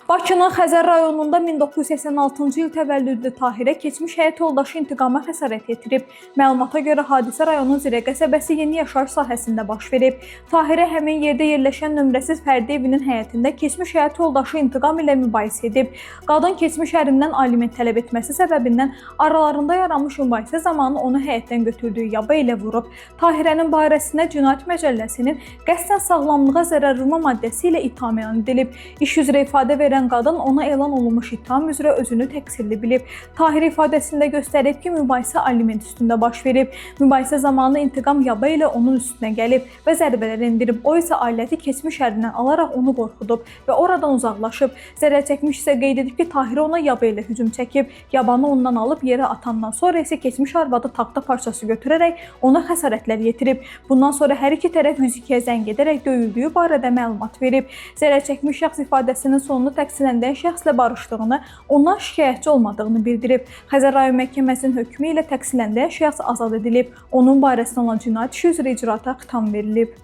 Bakının Xəzər rayonunda 1986-cı il təvəllüdlü Tahirə keçmiş həyat yoldaşı intiqama xəsarət yetirib. Məlumata görə hadisə rayonun Zirə qəsəbəsi yeni yaşayış sahəsində baş verib. Tahirə həmin yerdə yerləşən nömrəsiz fərdi evinin həyətində keçmiş həyat yoldaşı intiqam ilə mübahisə edib. Qadın keçmiş ərindən aliment tələb etməsi səbəbindən aralarında yaranmış mübahisə zamanı onu həyətdən götürdüyü yaba ilə vurub. Tahirənin barəsində Cinayət Məcəlləsinin qəsdən sağlamlığa zərər vurma maddəsi ilə ittiham elan edilib. İş üzrə ifadə verən qadın ona elan olunmuş ittiham üzrə özünü təqsirli bilib. Tahirə ifadəsində göstərib ki, mübahisə aliment üstündə baş verib. Mübahisə zamanı intiqam yaba ilə onun üstünə gəlib və zərbələr endirib. O isə aləti keçmiş ərindən alaraq onu qorxudub və oradan uzaqlaşıb. Zərər çəkmiş isə qeyd edib ki, Tahirə ona yaba ilə hücum çəkib. Yabanı ondan alıb yerə atandan sonra isə keçmiş arvadı taxta parçası götürərək ona xəsarətlər yetirib. Bundan sonra hər iki tərəf 102-yə zəng edərək döyüldüyü barədə məlumat verib. Zərər çəkmiş şəxs ifadəsinin sonunu təqsirləndirilən şəxslə barışdığını, ondan şikayətçi olmadığını bildirib. Xəzər rayon məhkəməsinin hökmü ilə təqsirləndirilən şəxs azad edilib. Onun barəsində olan cinayət işi üzrə icraata xitam verilib.